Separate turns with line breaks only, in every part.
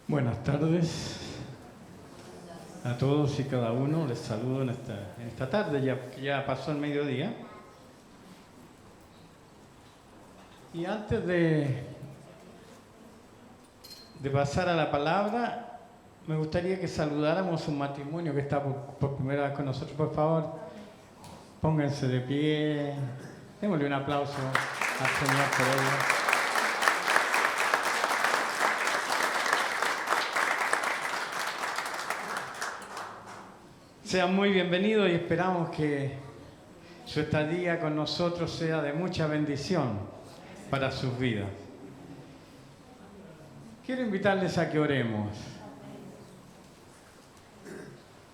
Buenas tardes a todos y cada uno. Les saludo en esta tarde, ya pasó el mediodía. Y antes de pasar a la palabra, me gustaría que saludáramos un matrimonio que está por primera vez con nosotros. Por favor, pónganse de pie. Démosle un aplauso al Señor por ellos. Sean muy bienvenidos y esperamos que su estadía con nosotros sea de mucha bendición para sus vidas. Quiero invitarles a que oremos.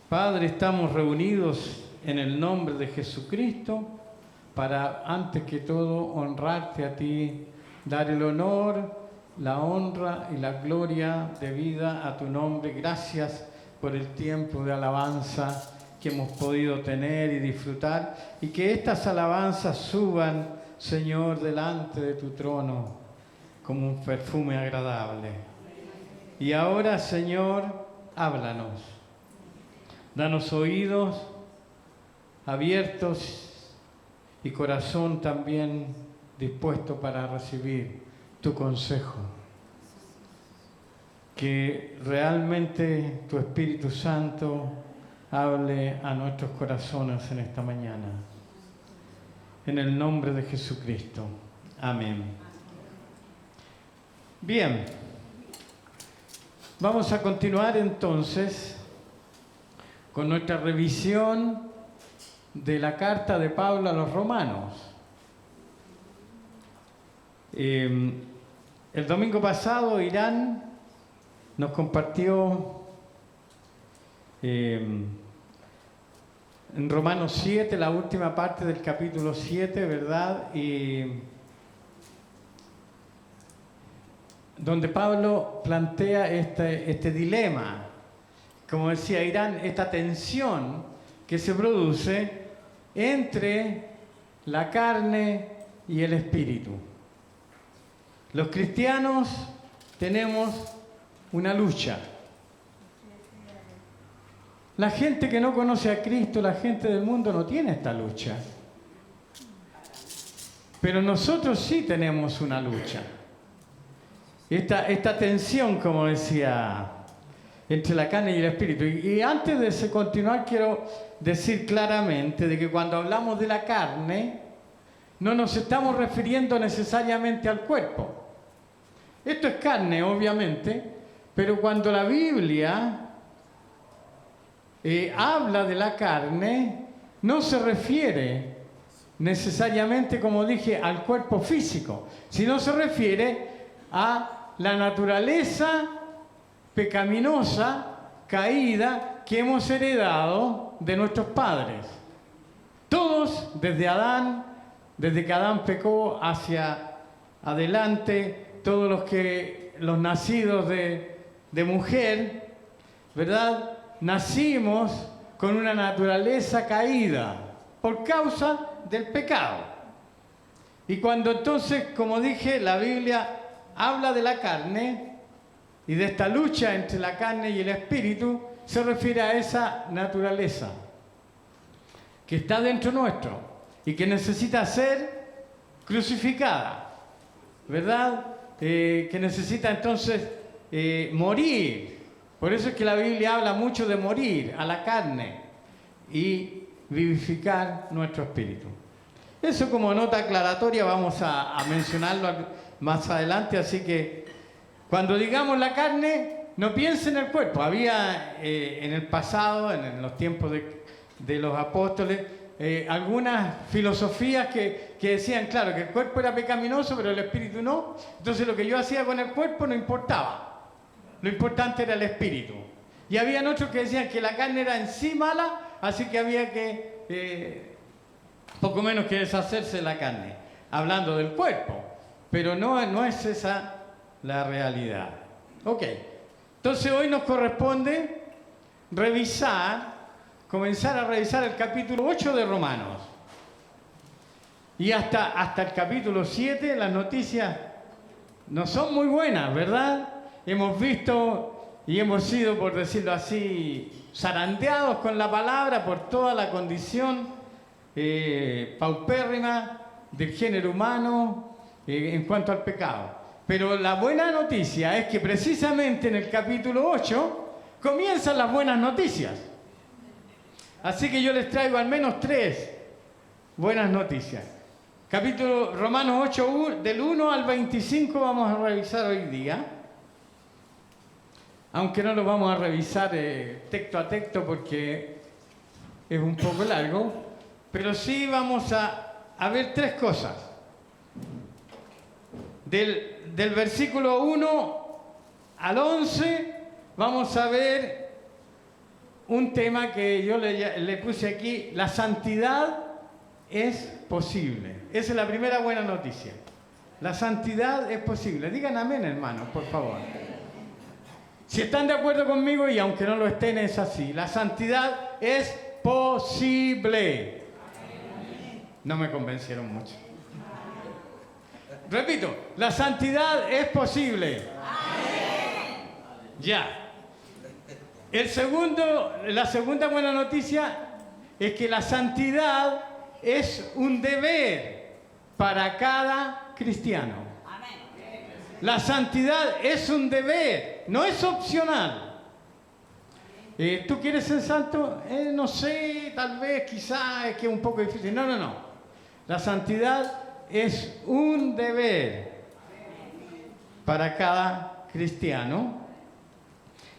Padre, estamos reunidos en el nombre de Jesucristo para, antes que todo, honrarte a ti, dar el honor, la honra y la gloria debida a tu nombre. Gracias por el tiempo de alabanza que hemos podido tener y disfrutar, y que estas alabanzas suban, Señor, delante de tu trono como un perfume agradable. Y ahora, Señor, háblanos. Danos oídos abiertos y corazón también dispuesto para recibir tu consejo. Que realmente tu Espíritu Santo hable a nuestros corazones en esta mañana. En el nombre de Jesucristo. Amén. Bien. Vamos a continuar entonces con nuestra revisión de la carta de Pablo a los Romanos. El domingo pasado Irán nos compartió en Romanos 7, la última parte del capítulo 7, ¿verdad? Y donde Pablo plantea este dilema, como decía Irán, esta tensión que se produce entre la carne y el espíritu. Los cristianos tenemos una lucha. La gente que no conoce a Cristo, la gente del mundo no tiene esta lucha. Pero nosotros sí tenemos una lucha. Esta tensión, como decía, entre la carne y el espíritu. Y antes de continuar, quiero decir claramente de que cuando hablamos de la carne, no nos estamos refiriendo necesariamente al cuerpo. Esto es carne, obviamente, pero cuando la Biblia habla de la carne, no se refiere necesariamente, como dije, al cuerpo físico, sino se refiere a la naturaleza pecaminosa, caída, que hemos heredado de nuestros padres. Todos, desde que Adán pecó hacia adelante, todos los nacidos de mujer, ¿verdad? Nacimos con una naturaleza caída por causa del pecado. Y cuando entonces, como dije, la Biblia habla de la carne y de esta lucha entre la carne y el espíritu, se refiere a esa naturaleza que está dentro nuestro y que necesita ser crucificada, ¿verdad? Que necesita entonces morir. Por eso es que la Biblia habla mucho de morir a la carne y vivificar nuestro espíritu. Eso como nota aclaratoria vamos a mencionarlo más adelante, así que cuando digamos la carne, no piense en el cuerpo. Había en el pasado, en los tiempos de los apóstoles, algunas filosofías que decían, claro, que el cuerpo era pecaminoso, pero el espíritu no. Entonces lo que yo hacía con el cuerpo no importaba. Lo importante era el espíritu. Y habían otros que decían que la carne era en sí mala, así que había que poco menos que deshacerse de la carne, hablando del cuerpo. Pero no es esa la realidad. Ok. Entonces hoy nos corresponde comenzar a revisar el capítulo 8 de Romanos. Y hasta el capítulo 7 las noticias no son muy buenas, ¿verdad? Hemos visto y hemos sido, por decirlo así, zarandeados con la palabra por toda la condición paupérrima del género humano en cuanto al pecado. Pero la buena noticia es que precisamente en el capítulo 8 comienzan las buenas noticias. Así que yo les traigo al menos 3 buenas noticias. Capítulo Romanos 8, del 1 al 25 vamos a revisar hoy día. Aunque no lo vamos a revisar texto a texto porque es un poco largo, pero sí vamos a ver 3 cosas. Del versículo 1 al 11 vamos a ver un tema que yo le puse aquí: la santidad es posible. Esa es la primera buena noticia. La santidad es posible. Digan amén, hermanos, por favor. Si están de acuerdo conmigo, y aunque no lo estén, es así. La santidad es posible. No me convencieron mucho. Repito, la santidad es posible. Ya. La segunda buena noticia es que la santidad es un deber para cada cristiano. La santidad es un deber, no es opcional. ¿Tú quieres ser santo? No sé, tal vez, quizás, es que es un poco difícil. No. La santidad es un deber para cada cristiano.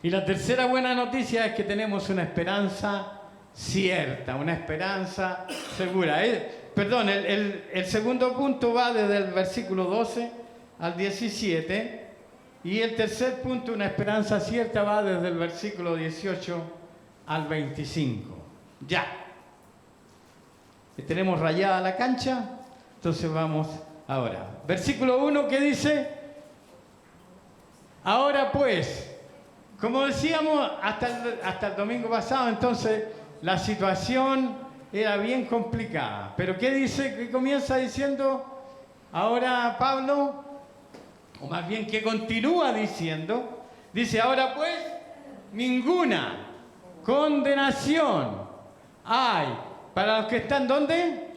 Y la tercera buena noticia es que tenemos una esperanza cierta, una esperanza segura. Perdón, el segundo punto va desde el versículo 12 al 17, y el tercer punto, una esperanza cierta, va desde el versículo 18 al 25. Ya. Tenemos rayada la cancha, entonces vamos ahora. Versículo 1, ¿qué dice? Ahora pues, como decíamos hasta el domingo pasado, entonces la situación era bien complicada. Pero ¿qué dice? ¿Qué comienza diciendo ahora Pablo? O más bien, ¿qué continúa diciendo? Dice, ahora pues, ninguna condenación hay para los que están, ¿dónde?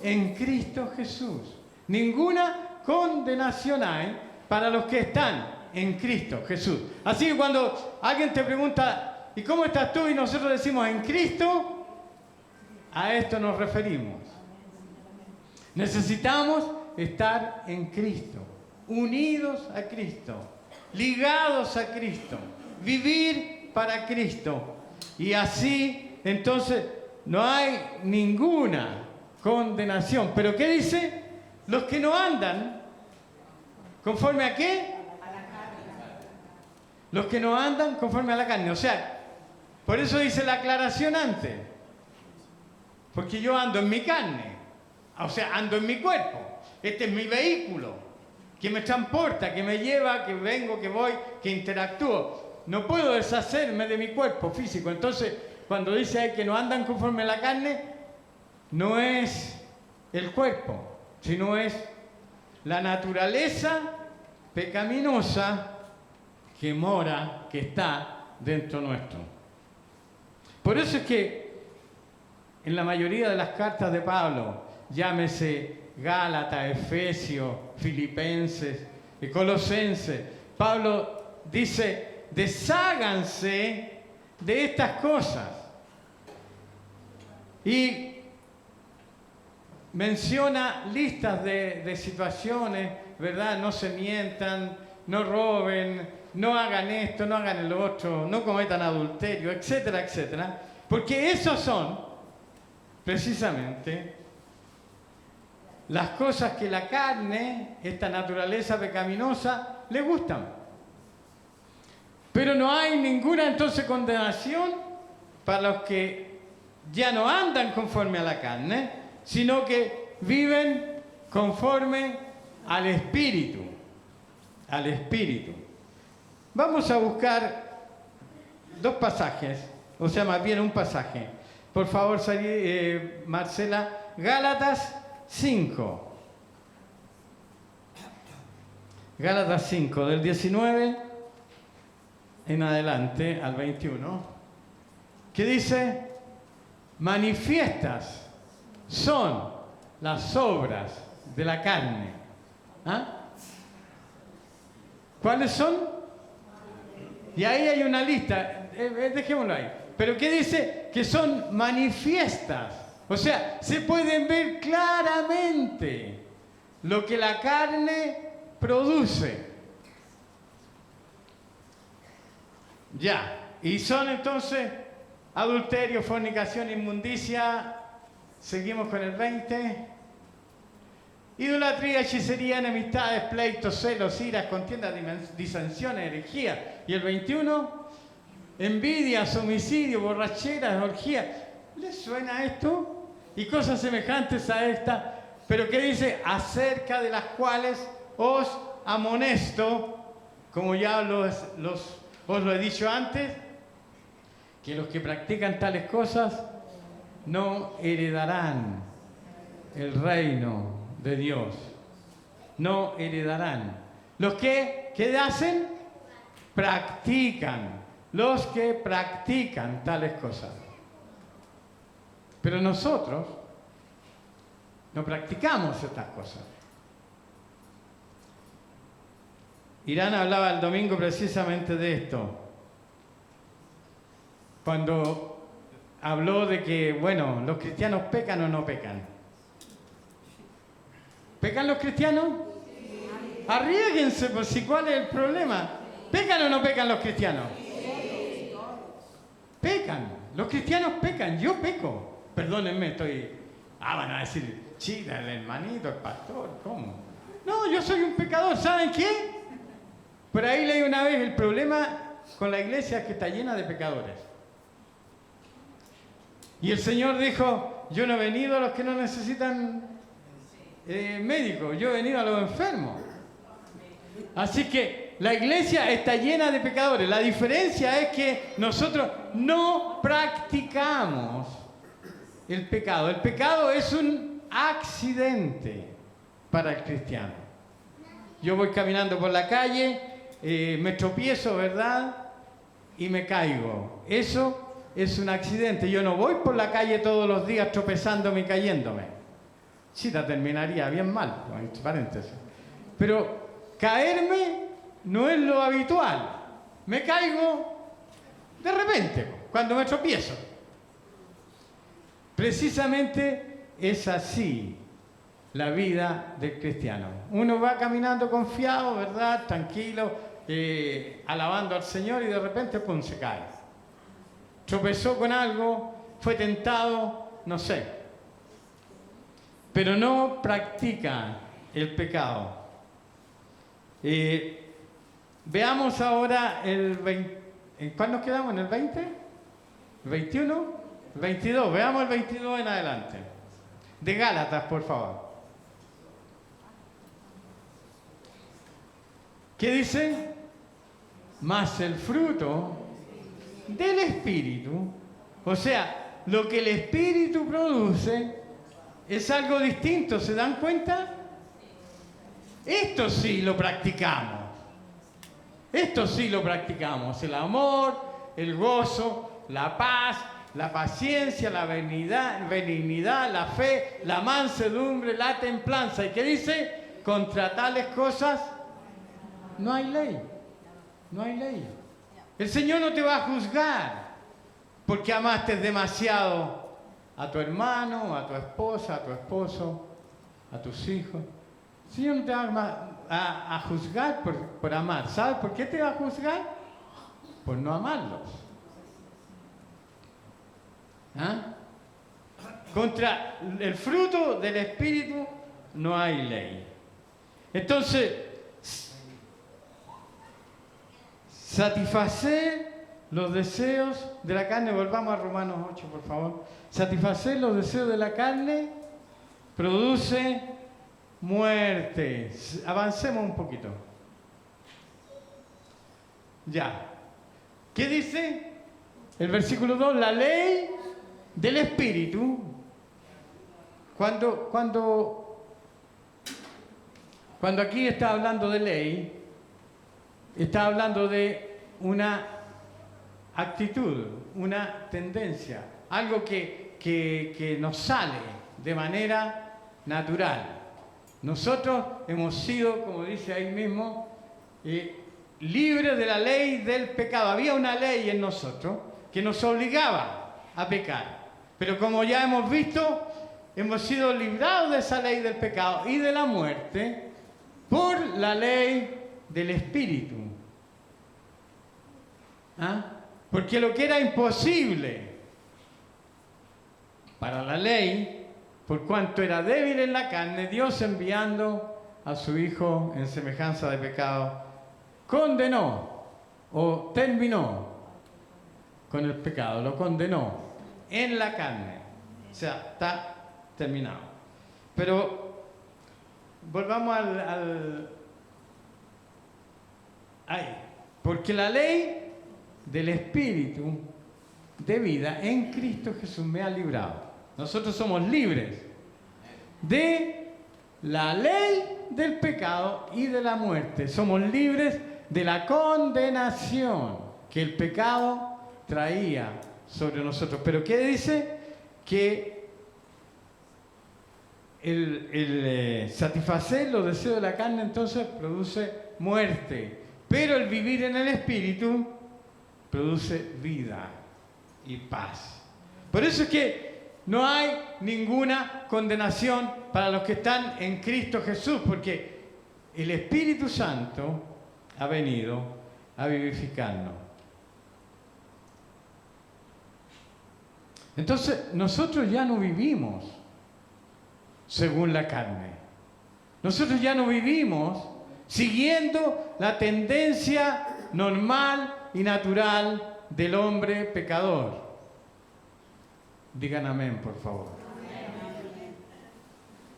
En Cristo Jesús. Ninguna condenación hay para los que están en Cristo Jesús. Así que cuando alguien te pregunta, ¿y cómo estás tú? Y nosotros decimos, en Cristo, a esto nos referimos. Necesitamos estar en Cristo, unidos a Cristo, ligados a Cristo, vivir para Cristo. Y así, entonces, no hay ninguna condenación. ¿Pero qué dice? Los que no andan, ¿conforme a qué? Los que no andan conforme a la carne. O sea, por eso dice la aclaración antes. Porque yo ando en mi carne. O sea, ando en mi cuerpo. Este es mi vehículo, que me transporta, que me lleva, que vengo, que voy, que interactúo. No puedo deshacerme de mi cuerpo físico. Entonces, cuando dice ahí que no andan conforme a la carne, no es el cuerpo, sino es la naturaleza pecaminosa que mora, que está dentro nuestro. Por eso es que en la mayoría de las cartas de Pablo, llámese Gálatas, Efesios, Filipenses y Colosenses, Pablo dice, desháganse de estas cosas. Y menciona listas de situaciones, ¿verdad? No se mientan, no roben, no hagan esto, no hagan el otro, no cometan adulterio, etcétera, etcétera. Porque esos son precisamente las cosas que la carne, esta naturaleza pecaminosa, le gustan. Pero no hay ninguna entonces condenación para los que ya no andan conforme a la carne, sino que viven conforme al Espíritu. Al Espíritu. Vamos a buscar 2 pasajes, o sea, más bien un pasaje. Por favor, Marcela, Gálatas 5. Gálatas 5, del 19 en adelante, al 21, que dice, manifiestas son las obras de la carne. ¿Ah? ¿Cuáles son? Y ahí hay una lista, dejémoslo ahí. Pero ¿qué dice? Que son manifiestas. O sea, se pueden ver claramente lo que la carne produce. Ya. Y son entonces adulterio, fornicación, inmundicia. Seguimos con el 20. Idolatría, hechicería, enemistades, pleitos, celos, iras, contiendas, disensiones, herejía. Y el 21, envidias, homicidio, borracheras, orgías. ¿Les suena esto? Y cosas semejantes a esta, pero que dice, acerca de las cuales os amonesto, como ya os lo he dicho antes, que los que practican tales cosas no heredarán el reino de Dios. No heredarán. Los que, ¿qué hacen? Practican. Los que practican tales cosas. Pero nosotros no practicamos estas cosas. Irán hablaba el domingo precisamente de esto. Cuando habló de que, bueno, los cristianos pecan o no pecan. ¿Pecan los cristianos? Sí. Arriésguense, pues si cuál es el problema. ¿Pecan o no pecan los cristianos? Sí. Pecan. Los cristianos pecan. Yo peco. Perdónenme, estoy... van a decir, chida, el hermanito, el pastor, ¿cómo? No, yo soy un pecador. ¿Saben qué? Por ahí leí una vez, el problema con la iglesia es que está llena de pecadores. Y el Señor dijo, yo no he venido a los que no necesitan médicos, yo he venido a los enfermos. Así que la iglesia está llena de pecadores. La diferencia es que nosotros no practicamos el pecado. El pecado es un accidente para el cristiano. Yo voy caminando por la calle, me tropiezo, ¿verdad? Y me caigo. Eso es un accidente. Yo no voy por la calle todos los días tropezándome y cayéndome. Chita, terminaría bien mal, entre paréntesis. Pero caerme no es lo habitual. Me caigo de repente, cuando me tropiezo. Precisamente es así la vida del cristiano. Uno va caminando confiado, ¿verdad? Tranquilo, alabando al Señor y de repente, pum, se cae. Tropezó con algo, fue tentado, no sé. Pero no practica el pecado. Veamos ahora el 20. ¿En cuál nos quedamos? ¿En el 20? ¿El 21? ¿El 22? Veamos el 22 en adelante. De Gálatas, por favor. ¿Qué dice? Mas el fruto del Espíritu, o sea, lo que el Espíritu produce, es algo distinto, ¿se dan cuenta? Esto sí lo practicamos. Esto sí lo practicamos. El amor, el gozo, la paz, la paciencia, la benignidad, la fe, la mansedumbre, la templanza. ¿Y qué dice? Contra tales cosas no hay ley. No hay ley. El Señor no te va a juzgar porque amaste demasiado a tu hermano, a tu esposa, a tu esposo, a tus hijos. El Señor no te va a juzgar por amar. ¿Sabes por qué te va a juzgar? Por no amarlos. ¿Ah? Contra el fruto del Espíritu no hay ley. Entonces, satisfacer los deseos de la carne, volvamos a Romanos 8, por favor. Satisfacer los deseos de la carne produce muerte. Avancemos un poquito. Ya. ¿Qué dice? El versículo 2, la ley del Espíritu. Cuando aquí está hablando de ley, está hablando de una actitud, una tendencia, algo que nos sale de manera natural. Nosotros hemos sido, como dice ahí mismo, libres de la ley del pecado. Había una ley en nosotros que nos obligaba a pecar. Pero como ya hemos visto, hemos sido librados de esa ley del pecado y de la muerte por la ley del Espíritu. ¿Ah? Porque lo que era imposible para la ley, por cuanto era débil en la carne, Dios enviando a su Hijo en semejanza de pecado, condenó o terminó con el pecado, lo condenó en la carne. O sea, está terminado. Pero volvamos ahí. Porque la ley del Espíritu de vida en Cristo Jesús me ha librado. Nosotros somos libres de la ley del pecado y de la muerte. Somos libres de la condenación que el pecado traía sobre nosotros. Pero ¿qué dice? Que el satisfacer los deseos de la carne entonces produce muerte. Pero el vivir en el Espíritu produce vida y paz. Por eso es que no hay ninguna condenación para los que están en Cristo Jesús, porque el Espíritu Santo ha venido a vivificarnos. Entonces, nosotros ya no vivimos según la carne. Nosotros ya no vivimos siguiendo la tendencia normal y natural del hombre pecador. Digan amén, por favor.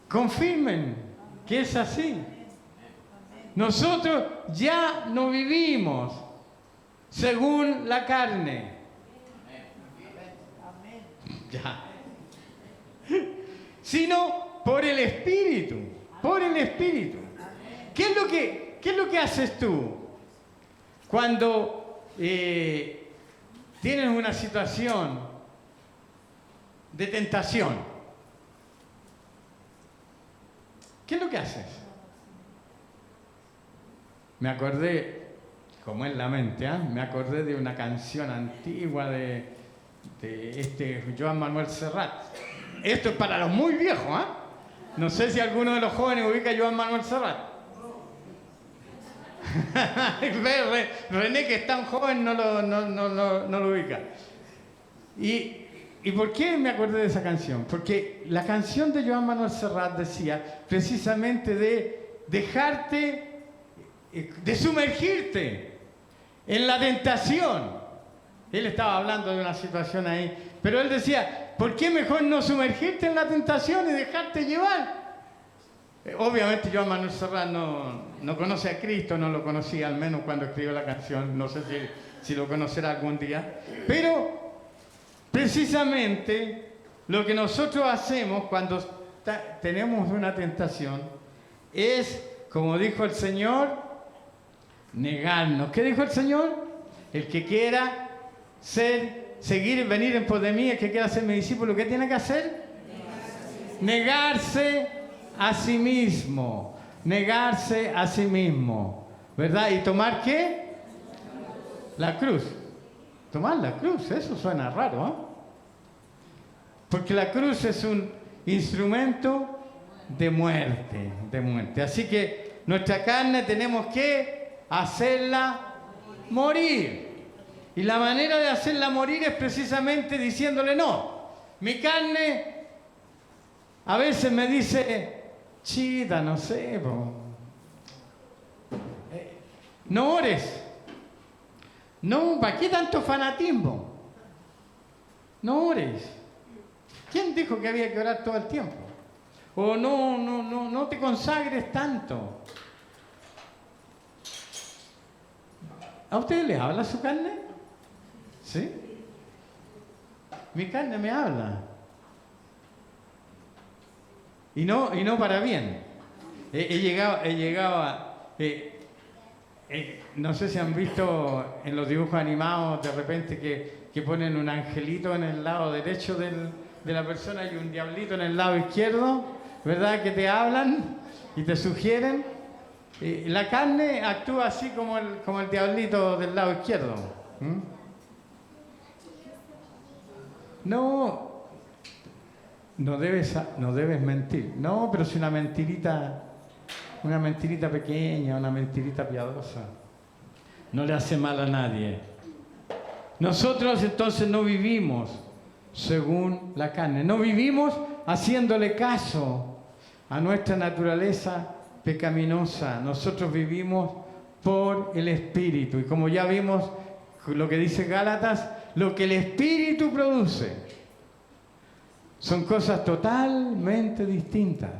Confirmen que es así. Nosotros ya no vivimos según la carne. Ya. Sino por el Espíritu. Por el Espíritu. ¿Qué es lo que haces tú cuando tienes una situación de tentación? ¿Qué es lo que haces? Me acordé, como en la mente, me acordé de una canción antigua de Joan Manuel Serrat. Esto es para los muy viejos, No sé si alguno de los jóvenes ubica a Joan Manuel Serrat. René, que es tan joven, no lo ubica. ¿Y por qué me acordé de esa canción? Porque la canción de Joan Manuel Serrat decía precisamente de dejarte, de sumergirte en la tentación. Él estaba hablando de una situación ahí, pero él decía, ¿por qué mejor no sumergirte en la tentación y dejarte llevar? Obviamente Joan Manuel Serrat no conoce a Cristo, no lo conocía al menos cuando escribió la canción, no sé si lo conocerá algún día, pero precisamente lo que nosotros hacemos cuando tenemos una tentación es, como dijo el Señor, negarnos. ¿Qué dijo el Señor? El que quiera seguir, venir en pos de mí, el que quiera ser mi discípulo, ¿qué tiene que hacer? Negarse a sí mismo. Negarse a sí mismo. ¿Verdad? ¿Y tomar qué? La cruz. Tomar la cruz, eso suena raro, Porque la cruz es un instrumento de muerte. Así que nuestra carne tenemos que hacerla morir. Y la manera de hacerla morir es precisamente diciéndole no. Mi carne a veces me dice, chita, no sé, no ores. No, ¿para qué tanto fanatismo? No ores. ¿Quién dijo que había que orar todo el tiempo? O no te consagres tanto. ¿A ustedes les habla su carne? ¿Sí? Mi carne me habla. Y no para bien. He llegado a... No sé si han visto en los dibujos animados de repente que ponen un angelito en el lado derecho de la persona y un diablito en el lado izquierdo, ¿verdad? Que te hablan y te sugieren. La carne actúa así como el diablito del lado izquierdo. ¿Mm? No debes mentir. No, pero si una mentirita pequeña, una mentirita piadosa, no le hace mal a nadie. Nosotros entonces no vivimos según la carne, no vivimos haciéndole caso a nuestra naturaleza pecaminosa. Nosotros vivimos por el Espíritu. Y como ya vimos lo que dice Gálatas, lo que el Espíritu produce son cosas totalmente distintas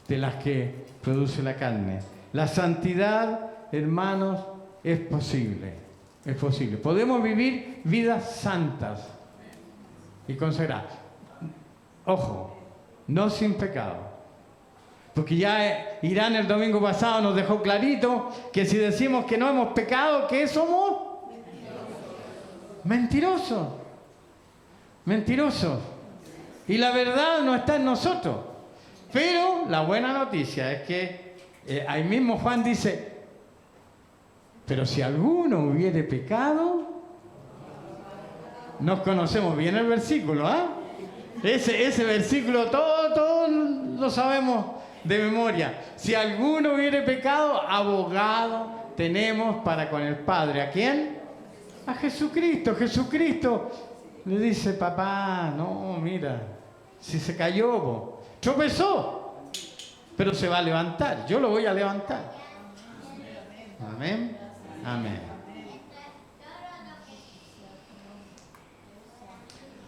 de las que produce la carne. La santidad, hermanos, es posible. Es posible. Podemos vivir vidas santas y consagradas. Ojo, no sin pecado. Porque ya Irán el domingo pasado nos dejó clarito que si decimos que no hemos pecado, ¿qué somos? Mentirosos. Mentirosos. Y la verdad no está en nosotros. Pero la buena noticia es que ahí mismo Juan dice, pero si alguno hubiere pecado, nos conocemos bien el versículo, ¿ah? Ese versículo todos lo sabemos de memoria. Si alguno hubiere pecado, abogado tenemos para con el Padre. ¿A quién? A Jesucristo. Jesucristo le dice, papá, no, mira, si se cayó, tropezó, pero se va a levantar. Yo lo voy a levantar. Amén. Amén.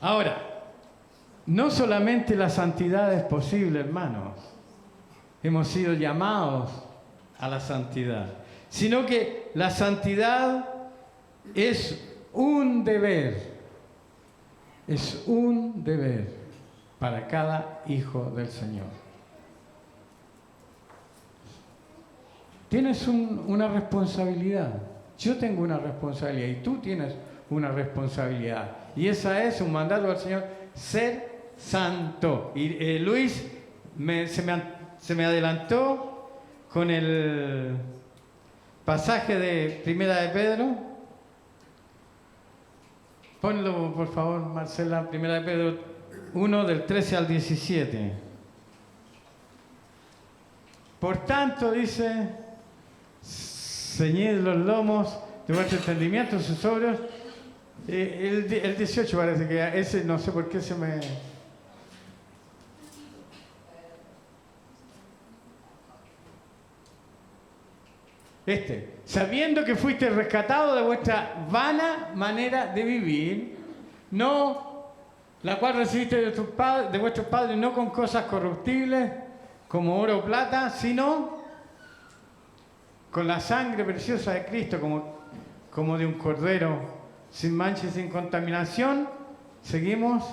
Ahora, no solamente la santidad es posible, hermanos. Hemos sido llamados a la santidad, sino que la santidad es un deber. Es un deber para cada hijo del Señor. Tienes una responsabilidad. Yo tengo una responsabilidad y tú tienes una responsabilidad. Y esa es un mandato del Señor, ser santo. Y Luis se me adelantó con el pasaje de Primera de Pedro. Ponlo, por favor, Marcela, Primera de Pedro 1, del 13 al 17. Por tanto, dice, ceñid los lomos de vuestro entendimiento, sus obras. El 18 parece que ese, no sé por qué se me... sabiendo que fuiste rescatado de vuestra vana manera de vivir, no la cual recibiste de vuestros padres, no con cosas corruptibles como oro o plata, sino con la sangre preciosa de Cristo, como de un cordero sin mancha y sin contaminación. Seguimos.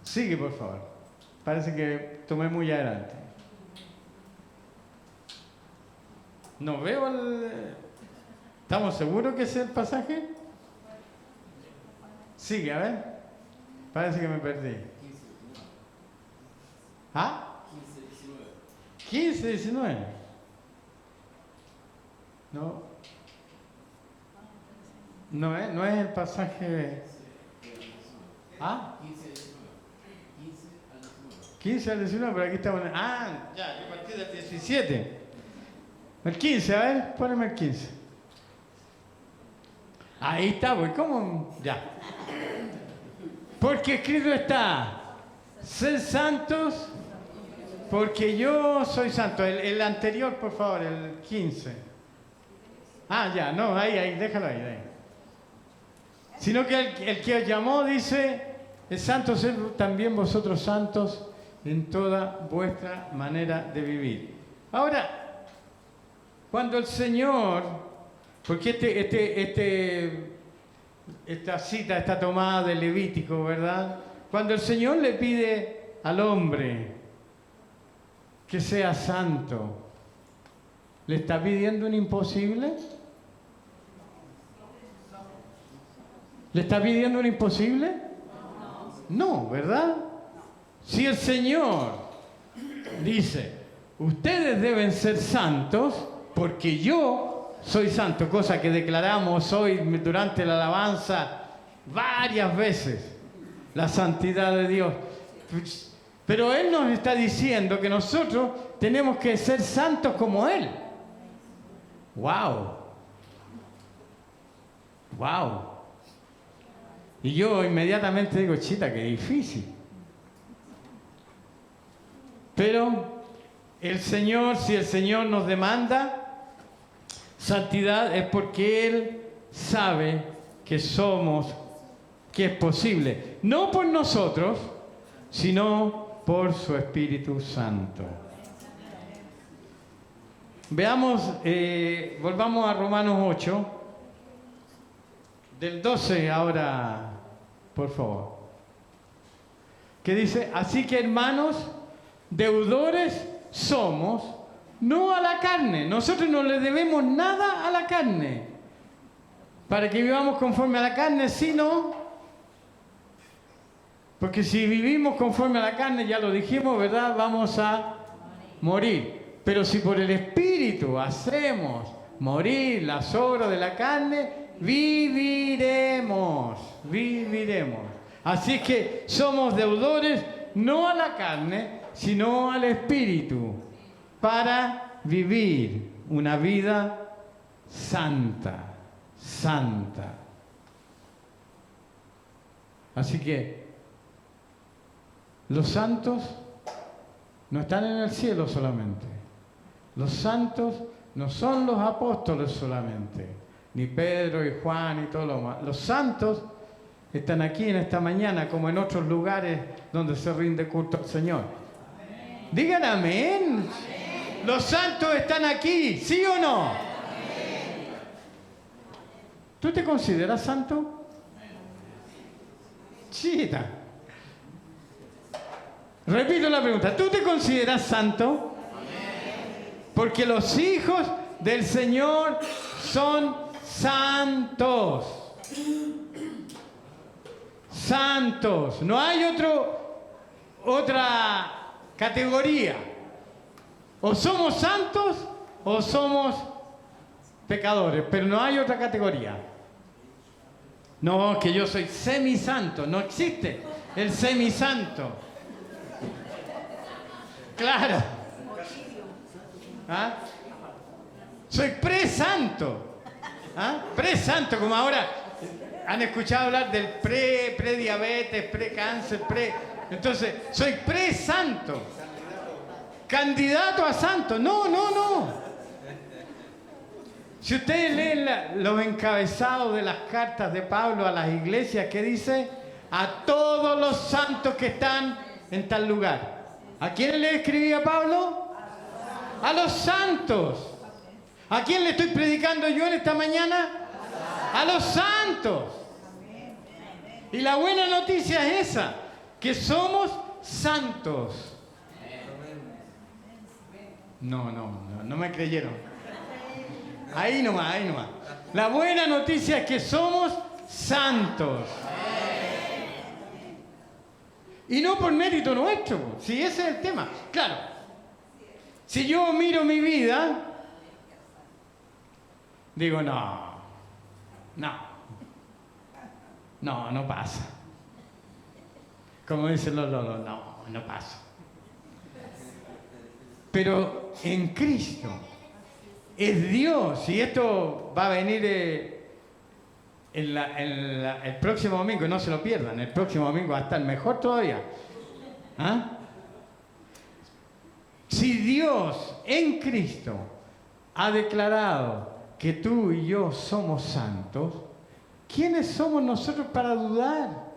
Sigue, por favor. Parece que tomé muy adelante. No veo el... ¿Estamos seguros que ese es el pasaje? Sigue, a ver. Parece que me perdí. ¿Ah? 15, 19. No es el pasaje... ¿Ah? 15 al 19, pero aquí estamos... Ah, ya, yo partí del 17. El 15, a ver, poneme el 15. Ahí está, pues, ¿cómo? Ya. Porque escrito está, sed santos, porque yo soy santo. El anterior, por favor, el 15. Ah, ya, no, ahí, déjalo ahí. Sino que el que os llamó dice, es santo ser también vosotros santos en toda vuestra manera de vivir. Ahora, cuando el Señor, porque esta cita está tomada de Levítico, ¿verdad? Cuando el Señor le pide al hombre que sea santo, ¿le está pidiendo un imposible? ¿Le está pidiendo un imposible? No, ¿verdad? Si el Señor dice, ustedes deben ser santos porque yo soy santo, cosa que declaramos hoy durante la alabanza varias veces, la santidad de Dios. Pero Él nos está diciendo que nosotros tenemos que ser santos como Él. ¡Wow! ¡Wow! Y yo inmediatamente digo, chita, qué difícil. Pero el Señor, si el Señor nos demanda santidad, es porque Él sabe que que es posible. No por nosotros, sino por su Espíritu Santo. Veamos, volvamos a Romanos 8, del 12 ahora, por favor. Que dice, así que hermanos, deudores somos, no a la carne. Nosotros no le debemos nada a la carne, para que vivamos conforme a la carne, sino, porque si vivimos conforme a la carne, ya lo dijimos, ¿verdad? Vamos a morir. Pero si por el Espíritu hacemos morir las obras de la carne, viviremos. Así que somos deudores no a la carne, sino al Espíritu, para vivir una vida santa. Así que los santos no están en el cielo solamente. Los santos no son los apóstoles solamente, ni Pedro y Juan y todo lo más. Los santos están aquí en esta mañana, como en otros lugares donde se rinde culto al Señor. Amén. Digan amén. Amén. Los santos están aquí, ¿sí o no? Amén. ¿Tú te consideras santo? Chita. Repito la pregunta, ¿tú te consideras santo? Porque los hijos del Señor son santos. Santos. No hay otra categoría. O somos santos o somos pecadores, pero no hay otra categoría. No, que yo soy semisanto. No existe el semisanto. Claro. ¿Ah? Soy presanto. ¿Ah? Presanto, como ahora han escuchado hablar del prediabetes, precáncer, entonces soy presanto. Candidato a santo. No. Si ustedes leen los encabezados de las cartas de Pablo a las iglesias, ¿qué dice? A todos los santos que están en tal lugar. ¿A quién le escribía Pablo? A los santos. ¿A quién le estoy predicando yo en esta mañana? A los santos. Y la buena noticia es esa, que somos santos. No me creyeron. Ahí nomás. La buena noticia es que somos santos. Y no por mérito nuestro, si ese es el tema. Claro, si yo miro mi vida, digo, no pasa. Como dicen los lolos, no pasa. Pero en Cristo es Dios, y esto va a venir el próximo domingo, no se lo pierdan, el próximo domingo va a estar mejor todavía. ¿Ah? Si Dios en Cristo ha declarado que tú y yo somos santos, ¿quiénes somos nosotros para dudar?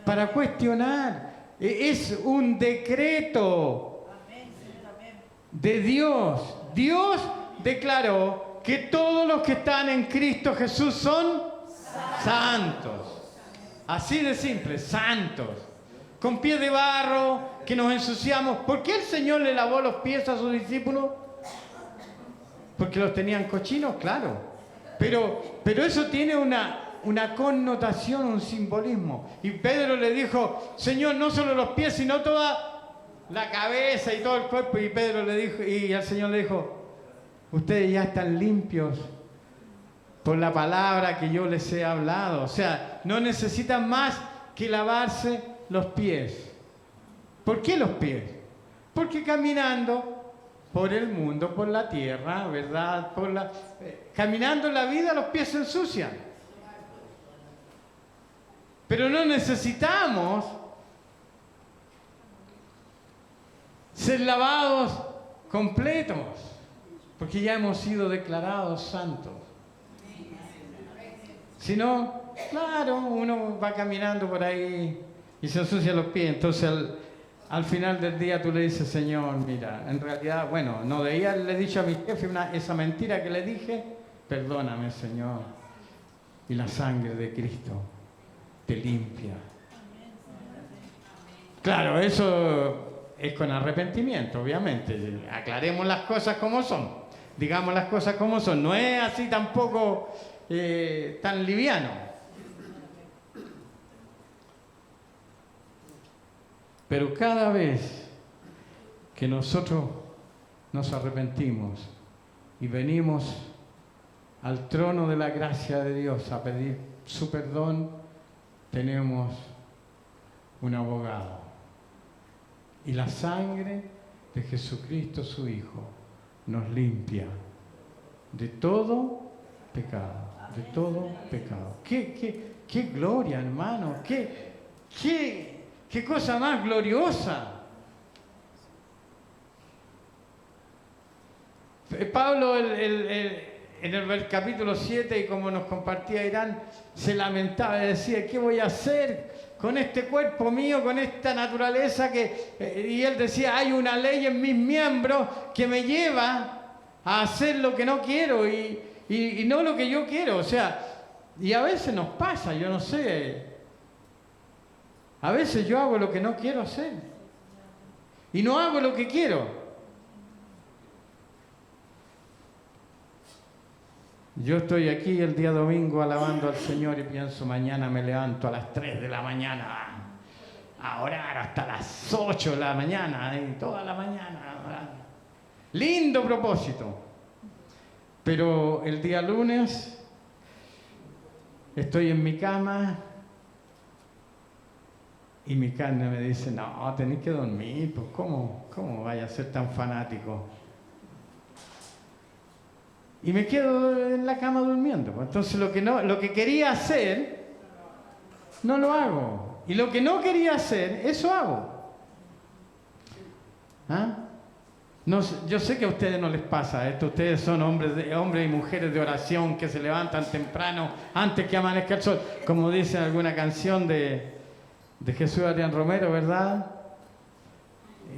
Para cuestionar. Es un decreto de Dios. Dios declaró que todos los que están en Cristo Jesús son santos. Así de simple, santos. con pies de barro, que nos ensuciamos. ¿Por qué el Señor le lavó los pies a sus discípulos? Porque los tenían cochinos, claro. Pero eso tiene una connotación, un simbolismo. Y Pedro le dijo, Señor, no solo los pies, sino toda la cabeza y todo el cuerpo. Y Pedro le dijo, y el Señor le dijo, ustedes ya están limpios por la palabra que yo les he hablado. O sea, no necesitan más que lavarse los pies. ¿Por qué los pies? Porque caminando por el mundo, por la tierra, ¿verdad? Caminando en la vida los pies se ensucian. Pero no necesitamos ser lavados completos, porque ya hemos sido declarados santos. Si no, claro, uno va caminando por ahí y se ensucia los pies. Entonces al final del día tú le dices, Señor, mira, en realidad, bueno, no debía haberle dicho a mi jefe esa mentira que le dije. Perdóname, Señor. Y la sangre de Cristo te limpia. Claro, eso es con arrepentimiento, obviamente. Aclaremos las cosas como son. Digamos las cosas como son. No es así tampoco tan liviano. Pero cada vez que nosotros nos arrepentimos y venimos al trono de la gracia de Dios a pedir su perdón, tenemos un abogado. Y la sangre de Jesucristo, su Hijo, nos limpia de todo pecado. De todo pecado. ¡Qué gloria, hermano! ¡Qué cosa más gloriosa! Pablo en el capítulo 7, y como nos compartía Irán, se lamentaba y decía, ¿qué voy a hacer con este cuerpo mío, con esta naturaleza y él decía, hay una ley en mis miembros que me lleva a hacer lo que no quiero y no lo que yo quiero? O sea, y a veces nos pasa, yo no sé, a veces yo hago lo que no quiero hacer y no hago lo que quiero. Yo estoy aquí el día domingo alabando al Señor y pienso, mañana me levanto a las 3 de la mañana a orar hasta las 8 de la mañana, y toda la mañana a orar. Lindo propósito. Pero el día lunes estoy en mi cama y mi carne me dice, no, tenés que dormir, pues ¿cómo vaya a ser tan fanático? Y me quedo en la cama durmiendo. Entonces lo que quería hacer, no lo hago. Y lo que no quería hacer, eso hago. ¿Ah? No, yo sé que a ustedes no les pasa esto. Ustedes son hombres y mujeres de oración que se levantan temprano antes que amanezca el sol. Como dice alguna canción de Jesús Adrián Romero, ¿verdad?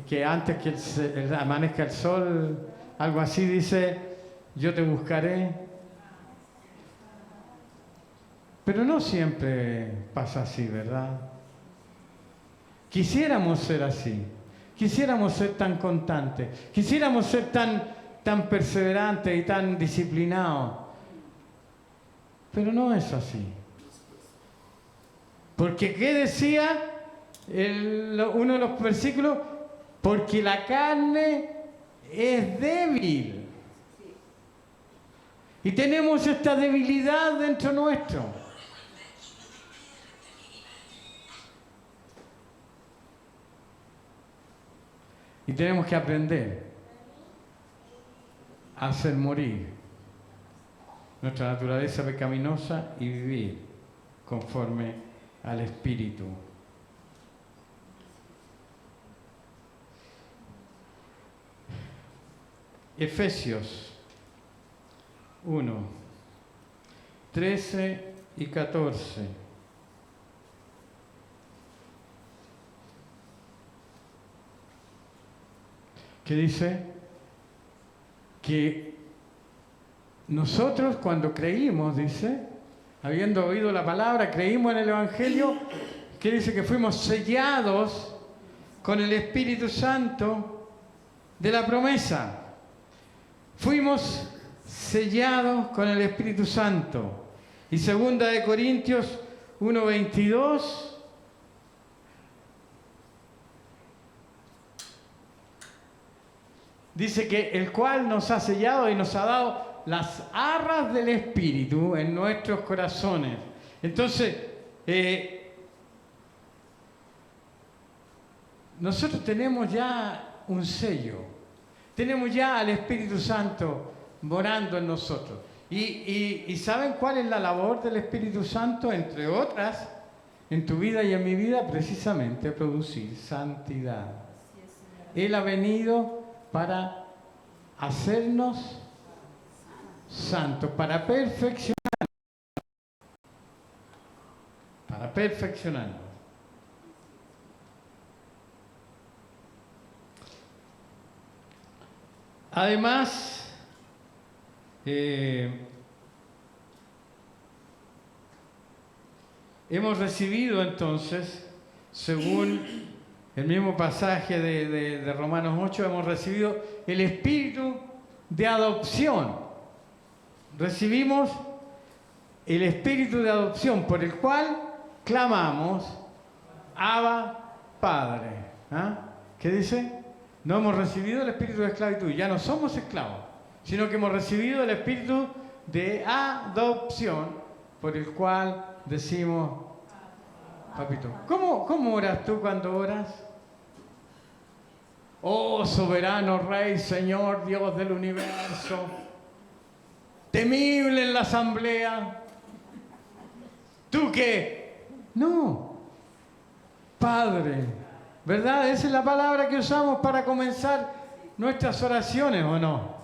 Que antes que amanezca el sol, algo así dice... Yo te buscaré. Pero no siempre pasa así, ¿verdad? Quisiéramos ser así. Quisiéramos ser tan constantes. Quisiéramos ser tan perseverantes y tan disciplinados. Pero no es así. Porque ¿qué decía uno de los versículos? Porque la carne es débil. Y tenemos esta debilidad dentro nuestro. Y tenemos que aprender a hacer morir nuestra naturaleza pecaminosa y vivir conforme al Espíritu. Efesios 1, 13 y 14. Que dice que nosotros cuando creímos, dice, habiendo oído la palabra, creímos en el Evangelio, que dice que fuimos sellados con el Espíritu Santo de la promesa. Fuimos sellados con el Espíritu Santo. Y 2 de Corintios 1:22 dice que el cual nos ha sellado y nos ha dado las arras del Espíritu en nuestros corazones. Entonces, nosotros tenemos ya un sello, tenemos ya al Espíritu Santo morando en nosotros. ¿Y saben cuál es la labor del Espíritu Santo? Entre otras, en tu vida y en mi vida, precisamente producir santidad. Él ha venido para hacernos santos, para perfeccionarnos. Para perfeccionarnos. Además, hemos recibido entonces, según el mismo pasaje de Romanos 8, hemos recibido el espíritu de adopción. Recibimos el espíritu de adopción por el cual clamamos, Abba, Padre. ¿Ah? ¿Qué dice? No hemos recibido el espíritu de esclavitud, ya no somos esclavos, sino que hemos recibido el espíritu de adopción por el cual decimos, papito. ¿Cómo oras tú cuando oras? Oh, soberano Rey, Señor, Dios del universo, temible en la asamblea. ¿Tú qué? No, Padre, ¿verdad? Esa es la palabra que usamos para comenzar nuestras oraciones, ¿o no?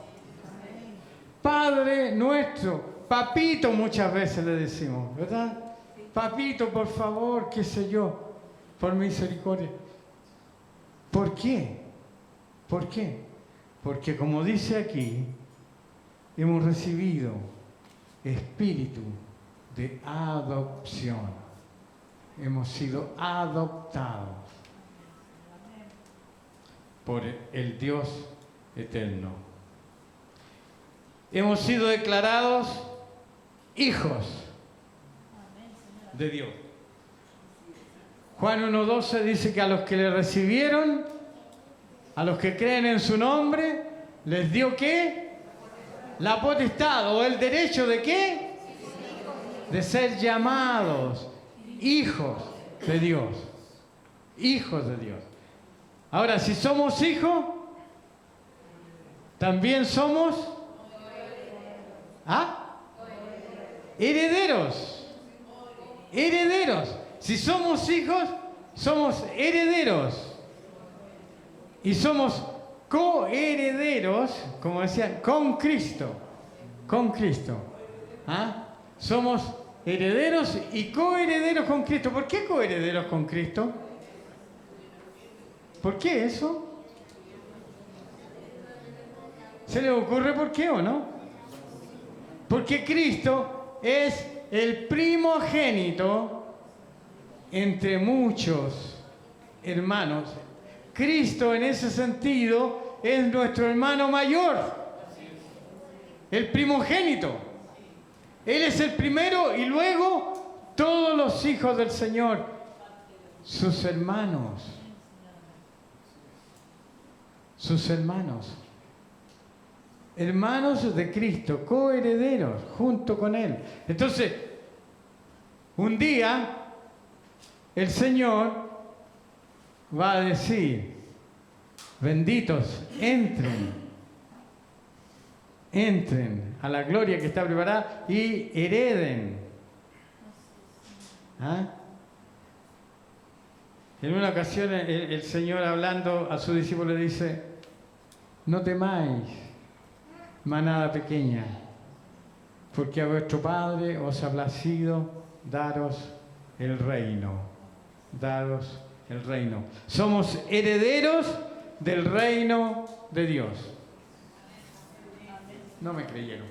Padre nuestro, papito muchas veces le decimos, ¿verdad? Papito, por favor, qué sé yo, por misericordia. ¿Por qué? ¿Por qué? Porque como dice aquí, hemos recibido espíritu de adopción. Hemos sido adoptados por el Dios eterno. Hemos sido declarados hijos de Dios. Juan 1:12 dice que a los que le recibieron, a los que creen en su nombre, les dio ¿qué? La potestad o el derecho de ¿qué? De ser llamados hijos de Dios. Hijos de Dios. Ahora, si somos hijos, también somos herederos. Herederos. Si somos hijos, somos herederos. Y somos coherederos, como decían, con Cristo. Con Cristo. ¿Ah? Somos herederos y coherederos con Cristo. ¿Por qué coherederos con Cristo? ¿Por qué eso? ¿Se le ocurre por qué o no? Porque Cristo es el primogénito entre muchos hermanos. Cristo en ese sentido es nuestro hermano mayor, el primogénito. Él es el primero y luego todos los hijos del Señor, sus hermanos. Sus hermanos. Hermanos de Cristo, coherederos junto con Él. Entonces, un día el Señor va a decir, benditos, entren a la gloria que está preparada y hereden. ¿Ah? En una ocasión el Señor hablando a sus discípulos le dice, no temáis, manada pequeña, porque a vuestro Padre os ha placido daros el reino. Daros el reino. Somos herederos del reino de Dios. No me creyeron.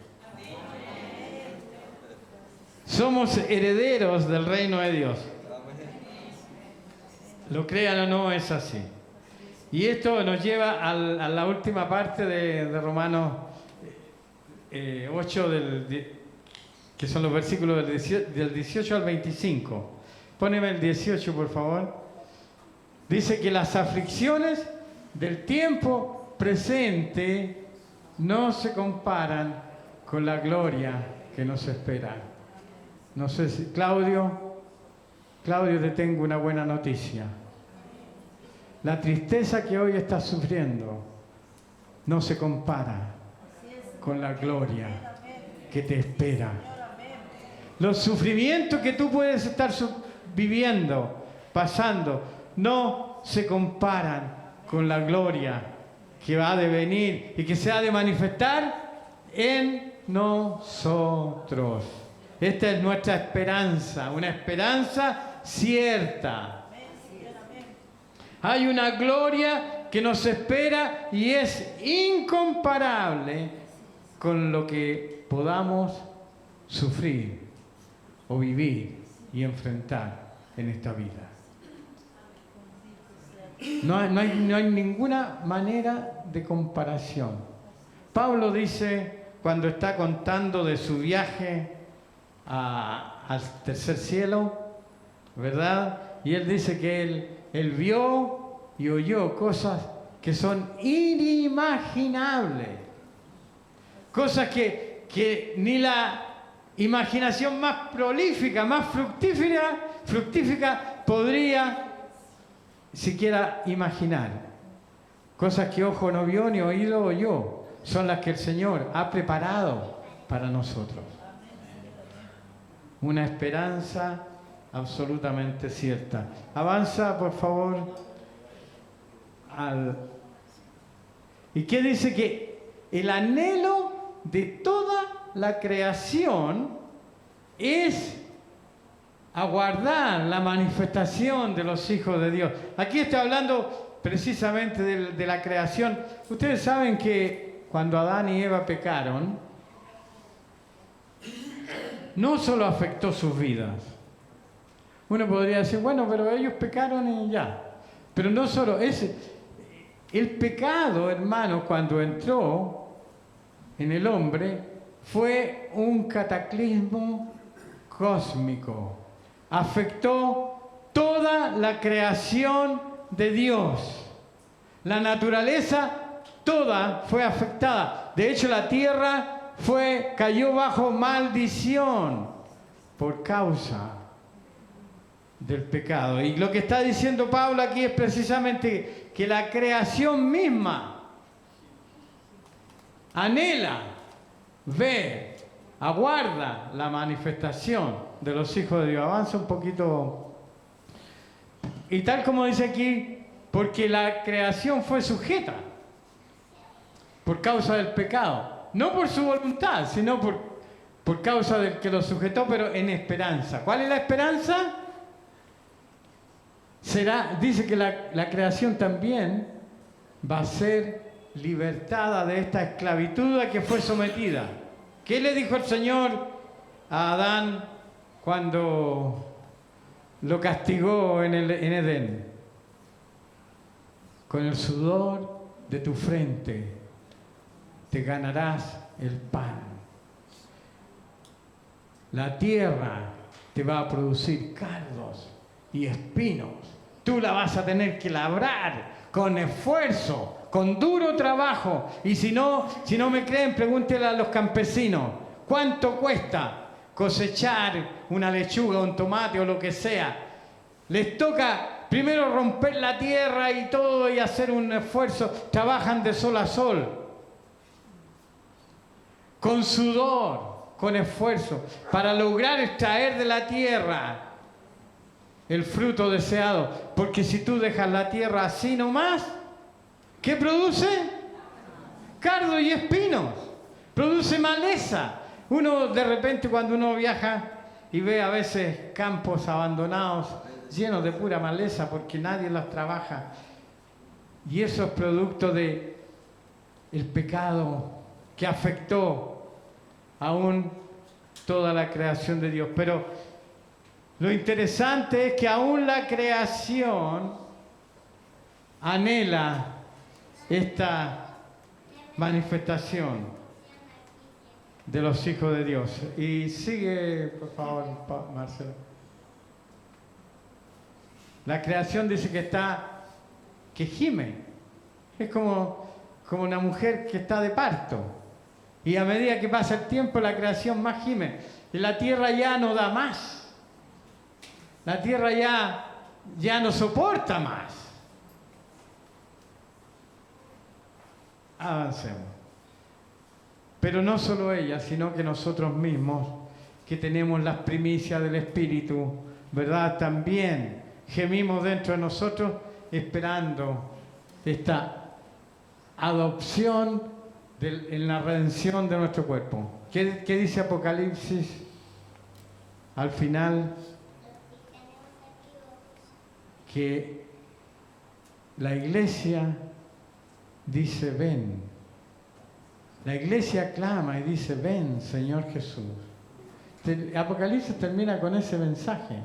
Somos herederos del reino de Dios. Lo crean o no, es así. Y esto nos lleva a la última parte de Romanos 8, que son los versículos del 18 al 25. Póneme el 18, por favor. Dice que las aflicciones del tiempo presente no se comparan con la gloria que nos espera. No sé si, Claudio, te tengo una buena noticia. La tristeza que hoy estás sufriendo no se compara con la gloria que te espera. Los sufrimientos que tú puedes estar viviendo, pasando, no se comparan con la gloria que ha de venir y que se ha de manifestar en nosotros. Esta es nuestra esperanza, una esperanza cierta. Hay una gloria que nos espera y es incomparable con lo que podamos sufrir o vivir y enfrentar en esta vida. No hay ninguna manera de comparación. Pablo dice, cuando está contando de su viaje al tercer cielo, ¿verdad? Y él dice que él vio y oyó cosas que son inimaginables. Cosas que ni la imaginación más prolífica, más fructífera podría siquiera imaginar. Cosas que ojo no vio ni oído oyó, son las que el Señor ha preparado para nosotros. Una esperanza absolutamente cierta. Avanza, por favor. ¿Y qué dice? Que el anhelo de toda la creación es aguardar la manifestación de los hijos de Dios. Aquí está hablando precisamente de la creación. Ustedes saben que cuando Adán y Eva pecaron, no solo afectó sus vidas. Uno podría decir, bueno, pero ellos pecaron y ya. Pero no solo el pecado, hermanos, cuando entró en el hombre, fue un cataclismo cósmico. Afectó toda la creación de Dios. La naturaleza toda fue afectada. De hecho, la tierra cayó bajo maldición por causa del pecado. Y lo que está diciendo Pablo aquí es precisamente que la creación misma anhela ver, aguarda la manifestación de los hijos de Dios. Avanza un poquito. Y tal como dice aquí, porque la creación fue sujeta por causa del pecado. No por su voluntad, sino por causa del que lo sujetó, pero en esperanza. ¿Cuál es la esperanza? Dice que la creación también va a ser libertada de esta esclavitud a que fue sometida. ¿Qué le dijo el Señor a Adán cuando lo castigó en Edén? Con el sudor de tu frente te ganarás el pan. La tierra te va a producir cardos y espinos. Tú la vas a tener que labrar con esfuerzo, con duro trabajo. Y si no me creen, pregúntenle a los campesinos, ¿cuánto cuesta cosechar una lechuga, un tomate o lo que sea? Les toca primero romper la tierra y todo y hacer un esfuerzo. Trabajan de sol a sol, con sudor, con esfuerzo, para lograr extraer de la tierra el fruto deseado. Porque si tú dejas la tierra así nomás, ¿qué produce? Cardo y espinos. Produce maleza. Uno de repente cuando uno viaja y ve a veces campos abandonados llenos de pura maleza porque nadie los trabaja. Y eso es producto de el pecado que afectó aún toda la creación de Dios. Pero Lo interesante es que aún la creación anhela esta manifestación de los hijos de Dios. Y sigue, por favor, Marcelo. La creación dice que gime. Es como una mujer que está de parto. Y a medida que pasa el tiempo, la creación más gime. Y la tierra ya no da más. La tierra ya no soporta más. Avancemos. Pero no solo ella, sino que nosotros mismos, que tenemos las primicias del Espíritu, ¿verdad? También gemimos dentro de nosotros esperando esta adopción en la redención de nuestro cuerpo. ¿Qué dice Apocalipsis al final? Que la iglesia dice ven. La iglesia clama y dice ven, Señor Jesús. Apocalipsis termina con ese mensaje.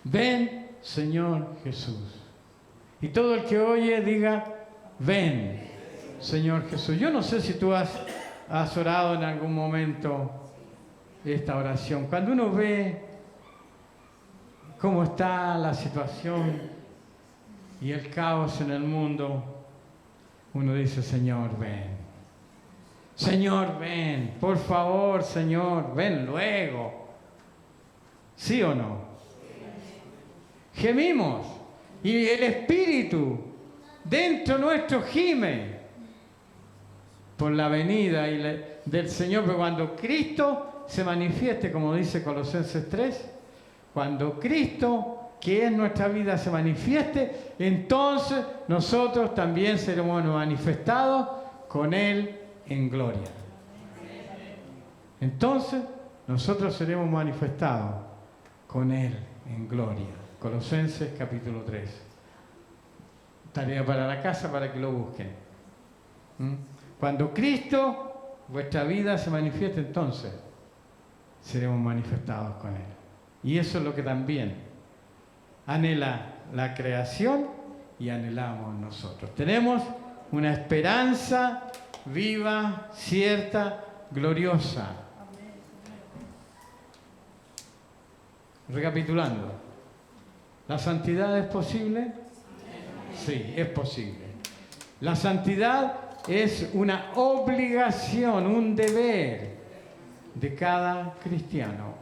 Ven, Señor Jesús. Y todo el que oye diga ven, Señor Jesús. Yo no sé si tú has orado en algún momento esta oración. Cuando uno ve cómo está la situación y el caos en el mundo, uno dice, Señor, ven. Señor, ven. Por favor, Señor, ven luego. ¿Sí o no? Gemimos. Y el Espíritu dentro nuestro gime por la venida del Señor. Pero cuando Cristo se manifieste, como dice Colosenses 3, cuando Cristo, que es nuestra vida, se manifieste, entonces nosotros también seremos manifestados con Él en gloria. Entonces nosotros seremos manifestados con Él en gloria. Colosenses capítulo 3. Tarea para la casa para que lo busquen. Cuando Cristo, vuestra vida, se manifieste, entonces seremos manifestados con Él. Y eso es lo que también anhela la creación y anhelamos nosotros. Tenemos una esperanza viva, cierta, gloriosa. Recapitulando, ¿la santidad es posible? Sí, es posible. La santidad es una obligación, un deber de cada cristiano.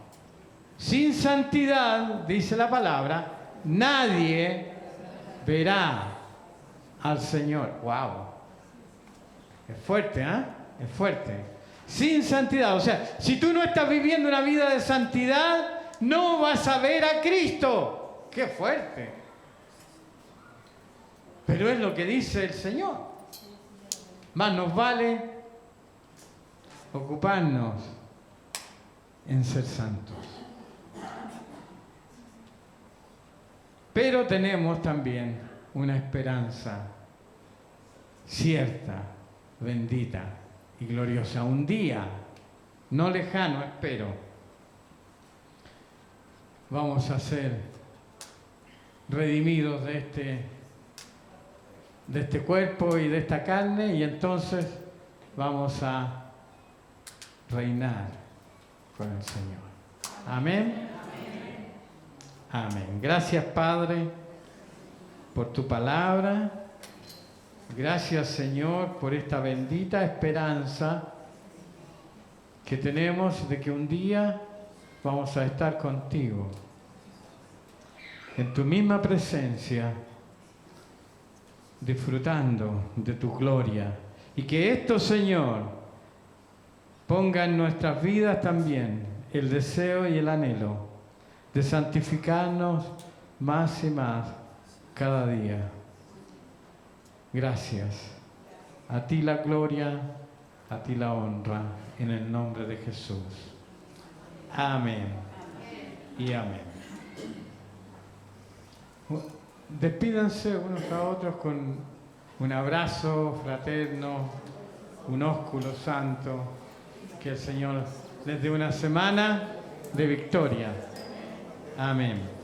Sin santidad, dice la palabra, nadie verá al Señor. ¡Wow! Es fuerte, ¿eh? Es fuerte. Sin santidad, o sea, si tú no estás viviendo una vida de santidad, no vas a ver a Cristo. ¡Qué fuerte! Pero es lo que dice el Señor. Más nos vale ocuparnos en ser santos. Pero tenemos también una esperanza cierta, bendita y gloriosa. Un día, no lejano, espero, vamos a ser redimidos de este cuerpo y de esta carne, y entonces vamos a reinar con el Señor. Amén. Amén. Gracias, Padre, por tu palabra. Gracias, Señor, por esta bendita esperanza que tenemos de que un día vamos a estar contigo, en tu misma presencia, disfrutando de tu gloria. Y que esto, Señor, ponga en nuestras vidas también el deseo y el anhelo de santificarnos más y más cada día. Gracias. A ti la gloria, a ti la honra, en el nombre de Jesús. Amén. Y amén. Despídanse unos a otros con un abrazo fraterno, un ósculo santo. Que el Señor les dé una semana de victoria. Amén.